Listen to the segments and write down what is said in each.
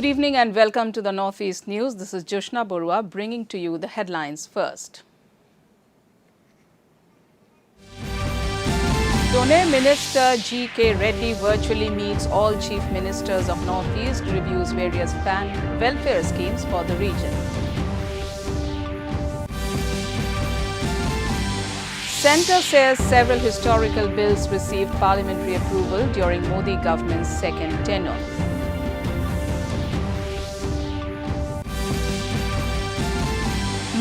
Good evening and welcome to the Northeast News. This is Joshna Borua bringing to you the headlines first. Doner Minister G.K. Reddy virtually meets all chief ministers of Northeast, reviews various welfare schemes for the region. Centre says several historical bills received parliamentary approval during Modi government's second tenure.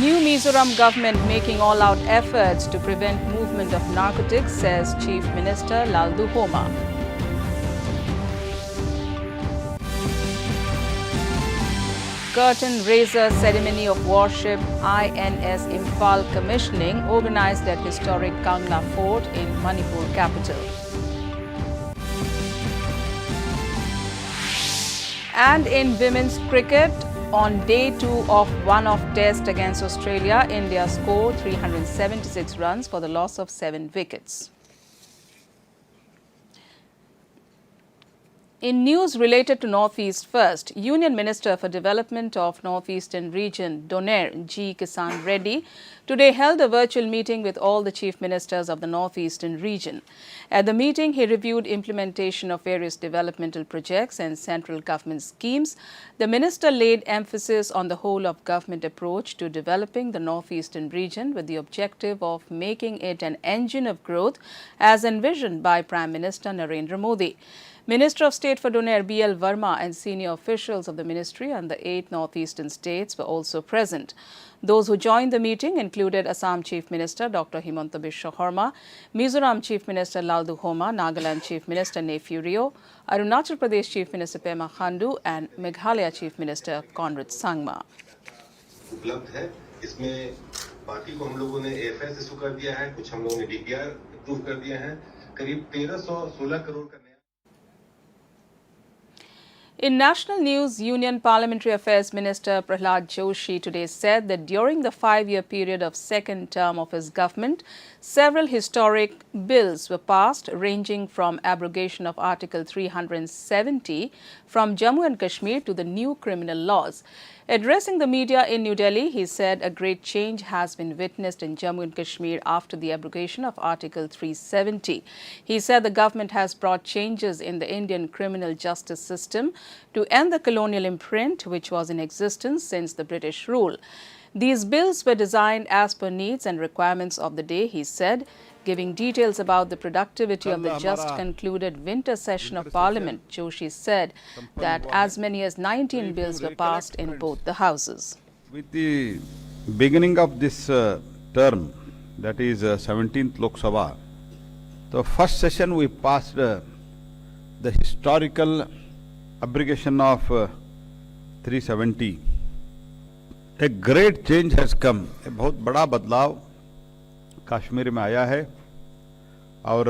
New Mizoram government making all-out efforts to prevent movement of narcotics, says Chief Minister Lalduhoma. Curtain raiser ceremony of warship INS Imphal commissioning organized at historic Kangla Fort in Manipur capital. And in women's cricket, on day 2 of one-off test against Australia, India scored 376 runs for the loss of 7 wickets. In news related to Northeast first, Union Minister for Development of Northeastern Region, Doner G. Kisan Reddy, today held a virtual meeting with all the chief ministers of the Northeastern region. At the meeting, he reviewed implementation of various developmental projects and central government schemes. The minister laid emphasis on the whole of government approach to developing the Northeastern region with the objective of making it an engine of growth as envisioned by Prime Minister Narendra Modi. Minister of State for Doner B.L. Verma and senior officials of the ministry and the 8 northeastern states were also present. Those who joined the meeting included Assam Chief Minister Dr. Himanta Biswa Sarma, Mizoram Chief Minister Lalduhoma, Nagaland Chief Minister Nephew Rio, Arunachal Pradesh Chief Minister Pema Khandu and Meghalaya Chief Minister Conrad Sangma. उपलब्ध है इसमें party को हम लोगों ने FS issue कर दिया है, कुछ हम लोगों ने डीपीआर अप्रूव कर दिए हैं, करीब 1316 करोड़ का। In national news, Union Parliamentary Affairs Minister Prahlad Joshi today said that during the 5-year period of second term of his government, several historic bills were passed ranging from abrogation of Article 370 from Jammu and Kashmir to the new criminal laws. Addressing the media in New Delhi, he said a great change has been witnessed in Jammu and Kashmir after the abrogation of Article 370. He said the government has brought changes in the Indian criminal justice system to end the colonial imprint which was in existence since the British rule. These bills were designed as per needs and requirements of the day, he said, giving details about the productivity of the just concluded winter session of Parliament. Joshi said that as many as 19 bills were passed in both the houses. With the beginning of this term, that is 17th Lok Sabha, the first session we passed the historical abrogation of 370. A great change has come. A बहुत बड़ा बदलाव कश्मीर में आया है और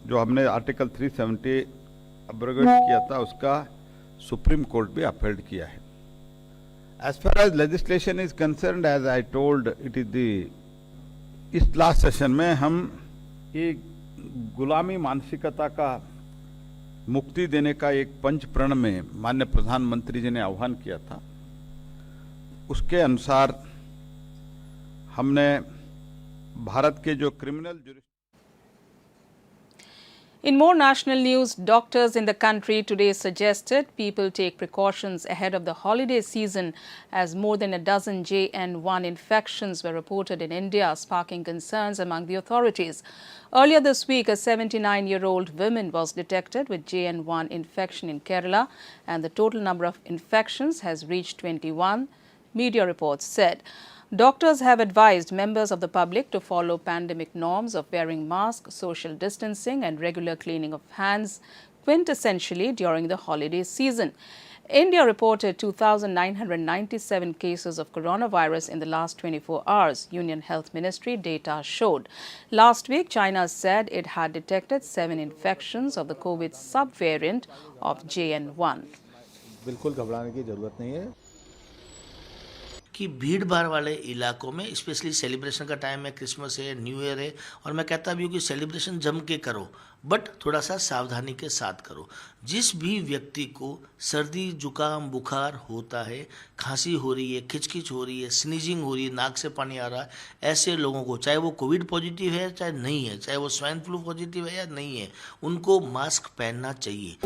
जो हमने article 370 abrogate किया था उसका सुप्रीम कोर्ट भी अपहेल्ड किया है. As far as legislation is concerned, as I told, it is the इस लास्ट सेशन में हम ये गुलामी मानसिकता का मुक्ति देने का एक पंच प्रण में माननीय प्रधानमंत्री जी ने आह्वान किया था. उसके अनुसार हमने भारत के जो criminal In more national news, doctors in the country today suggested people take precautions ahead of the holiday season as more than a dozen JN1 infections were reported in India, sparking concerns among the authorities. Earlier this week, a 79-year-old woman was detected with JN1 infection in Kerala, and the total number of infections has reached 21, media reports said. Doctors have advised members of the public to follow pandemic norms of wearing masks, social distancing and regular cleaning of hands, quintessentially during the holiday season. India reported 2,997 cases of coronavirus in the last 24 hours, Union Health Ministry data showed. Last week, China said it had detected 7 infections of the COVID subvariant of JN1. बिल्कुल घबराने की जरूरत नहीं है. कि भीड़ भाड़ वाले इलाकों में, स्पेशली सेलिब्रेशन का टाइम है, क्रिसमस है, न्यू ईयर है, और मैं कहता भी हूँ कि सेलिब्रेशन जम के करो, बट थोड़ा सा सावधानी के साथ करो। जिस भी व्यक्ति को सर्दी जुकाम बुखार होता है, खांसी हो रही है, खिचखिच हो रही है, स्नीजिंग हो रही है, नाक से पानी आ रहा है, ऐसे लोगों को, चाहे वो कोविड पॉजिटिव है चाहे नहीं है, चाहे वो स्वाइन फ्लू पॉजिटिव है या नहीं है, उनको मास्क पहनना चाहिए।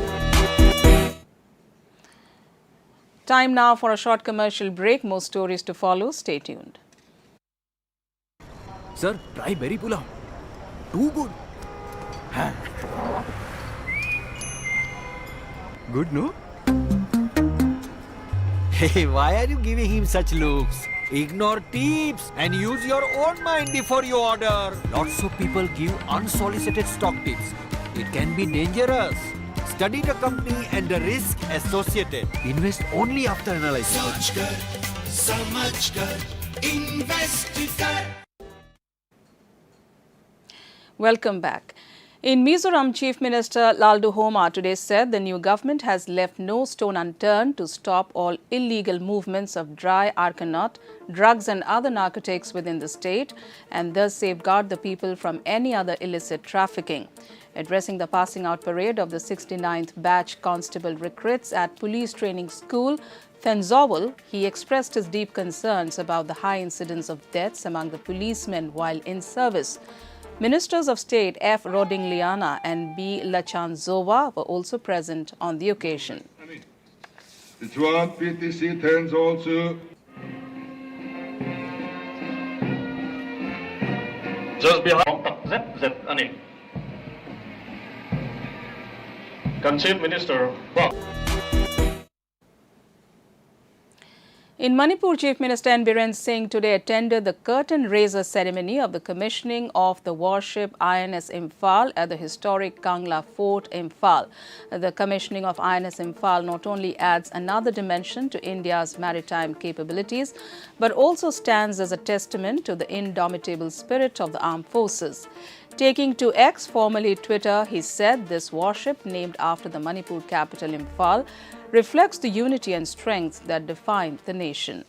Time now for a short commercial break. More stories to follow. Stay tuned. Sir, try berry pulao. Too good. Good, no? Hey, why are you giving him such looks? Ignore tips and use your own mind before you order. Lots of people give unsolicited stock tips. It can be dangerous. Study the company and the risk associated. Invest only after analyzing. सोच कर, समझ कर, invest कर. Welcome back. In Mizoram, Chief Minister Lalduhoma today said the new government has left no stone unturned to stop all illegal movements of dry arcanut, drugs and other narcotics within the state and thus safeguard the people from any other illicit trafficking. Addressing the passing out parade of the 69th batch constable recruits at police training school, Fenzowal, he expressed his deep concerns about the high incidence of deaths among the policemen while in service. Ministers of State F. Rodingliana and B. Lachanzova were also present on the occasion. The Chuan PTC turns also. Just behind Zip Anil. Chief Minister. In Manipur, Chief Minister N. Biren Singh today attended the curtain raiser ceremony of the commissioning of the warship INS Imphal at the historic Kangla Fort, Imphal. The commissioning of INS Imphal not only adds another dimension to India's maritime capabilities, but also stands as a testament to the indomitable spirit of the armed forces. Taking to X, formerly Twitter, he said this warship, named after the Manipur capital Imphal, reflects the unity and strength that define the nation.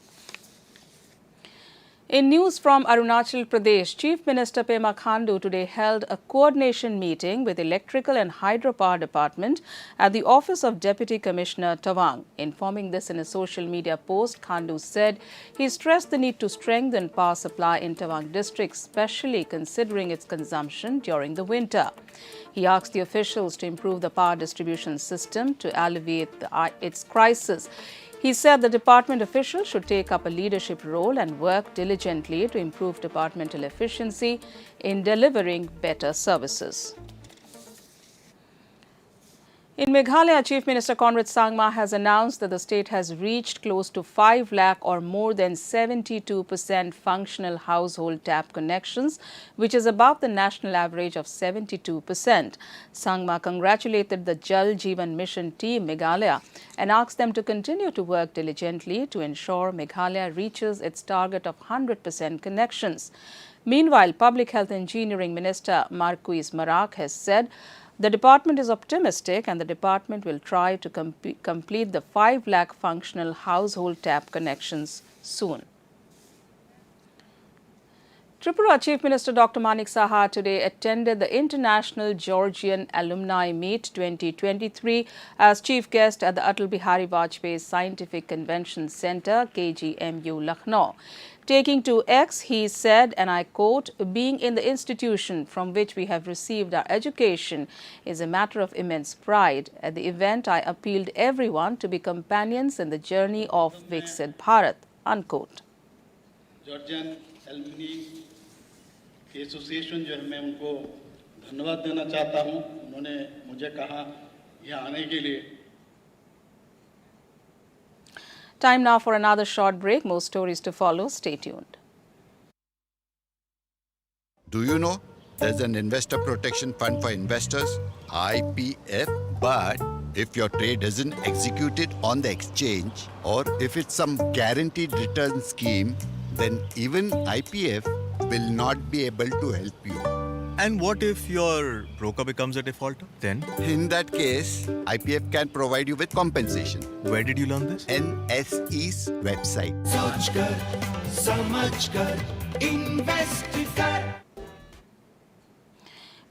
In news from Arunachal Pradesh, Chief Minister Pema Khandu today held a coordination meeting with Electrical and Hydropower Department at the office of Deputy Commissioner Tawang. Informing this in a social media post, Khandu said he stressed the need to strengthen power supply in Tawang district, especially considering its consumption during the winter. He asked the officials to improve the power distribution system to alleviate its crisis. He said the department officials should take up a leadership role and work diligently to improve departmental efficiency in delivering better services. In Meghalaya, Chief Minister Conrad Sangma has announced that the state has reached close to 5 lakh or more than 72% functional household tap connections, which is above the national average of 72%. Sangma congratulated the Jal Jeevan Mission team Meghalaya and asked them to continue to work diligently to ensure Meghalaya reaches its target of 100% connections. Meanwhile, Public Health Engineering Minister Marquis Marak has said the department is optimistic and the department will try to complete the 5 lakh functional household tap connections soon. Tripura Chief Minister Dr. Manik Saha today attended the International Georgian Alumni Meet 2023 as chief guest at the Atal Bihari Vajpayee Scientific Convention Centre, KGMU, Lucknow. Taking to X, he said, and I quote, "Being in the institution from which we have received our education is a matter of immense pride. At the event, I appealed everyone to be companions in the journey of Viksit Bharat," unquote. Georgian alumni की association जो है मैं उनको धन्यवाद देना चाहता हूं। उन्होंने मुझे कहा यहाँ आने के लिए। Time now for another short break. More stories to follow. Stay tuned. Do you know there's an investor protection fund for investors, IPF, but if your trade isn't executed on the exchange or if it's some guaranteed return scheme, then even IPF will not be able to help you. And what if your broker becomes a defaulter? Then, In that case, IPF can provide you with compensation. where did you learn this? NSE's website. सोच कर समझ कर invest कर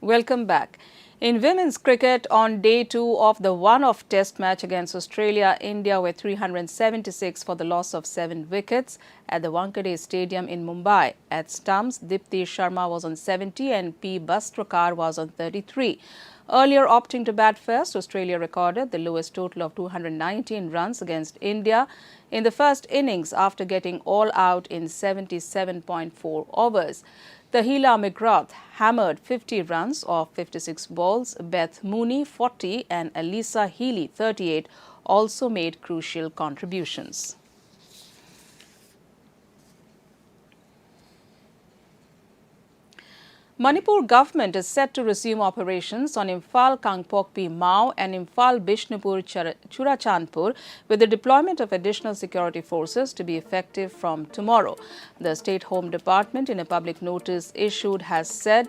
Welcome back. In women's cricket, on day 2 of the one-off test match against Australia, India were 376 for the loss of 7 wickets at the Wankhede Stadium in Mumbai. At stumps, Dipti Sharma was on 70 and P. Bastrakar was on 33. Earlier opting to bat first, Australia recorded the lowest total of 219 runs against India in the first innings after getting all out in 77.4 overs. Tahila McGrath hammered 50 runs off 56 balls. Beth Mooney, 40, and Alisa Healy, 38, also made crucial contributions. Manipur government is set to resume operations on Imphal Kangpokpi Mao and Imphal Bishnupur Churachandpur with the deployment of additional security forces to be effective from tomorrow. The State Home Department, in a public notice issued, has said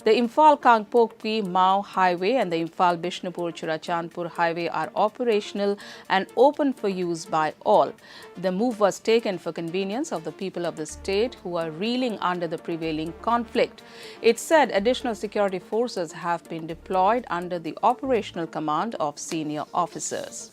the Imphal Kangpokpi Mao Highway and the Imphal Bishnupur Churachandpur Highway are operational and open for use by all. The move was taken for convenience of the people of the state who are reeling under the prevailing conflict. It said additional security forces have been deployed under the operational command of senior officers.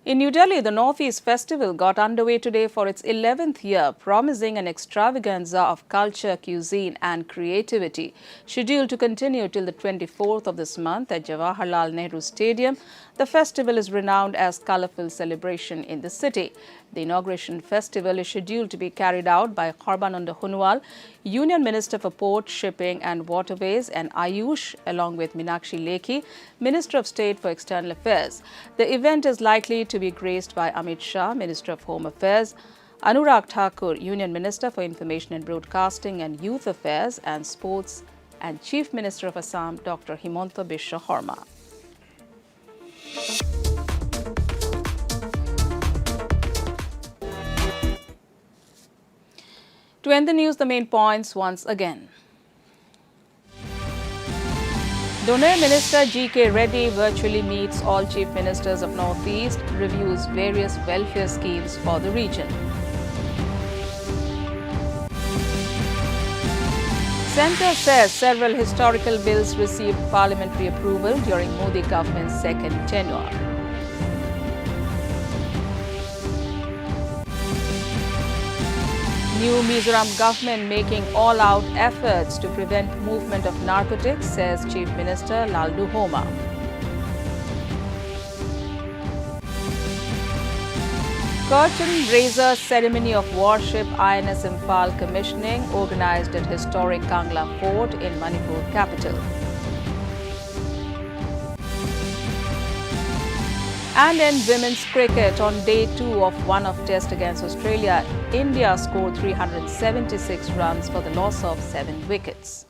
In New Delhi, the Northeast Festival got underway today for its 11th year, promising an extravaganza of culture, cuisine and creativity. Scheduled to continue till the 24th of this month at Jawaharlal Nehru Stadium, the festival is renowned as colourful celebration in the city. The inauguration festival is scheduled to be carried out by Sarbananda Sonowal, Union Minister for Port, Shipping and Waterways, and Ayush, along with Meenakshi Lekhi, Minister of State for External Affairs. The event is likely to be graced by Amit Shah, Minister of Home Affairs, Anurag Thakur, Union Minister for Information and Broadcasting and Youth Affairs and Sports, and Chief Minister of Assam, Dr. Himanta Biswa Sarma. To end the news, the main points once again. Doner Minister G.K. Reddy virtually meets all chief ministers of Northeast, reviews various welfare schemes for the region. Centre says several historical bills received parliamentary approval during Modi government's second tenure. New Mizoram government making all-out efforts to prevent movement of narcotics, says Chief Minister Laldu Homa. Curtain raiser ceremony of warship INS Imphal commissioning organized at historic Kangla Fort in Manipur capital. And in women's cricket, on day 2 of one-off test against Australia, India scored 376 runs for the loss of 7 wickets.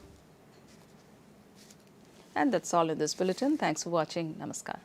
And that's all in this bulletin. Thanks for watching. Namaskar.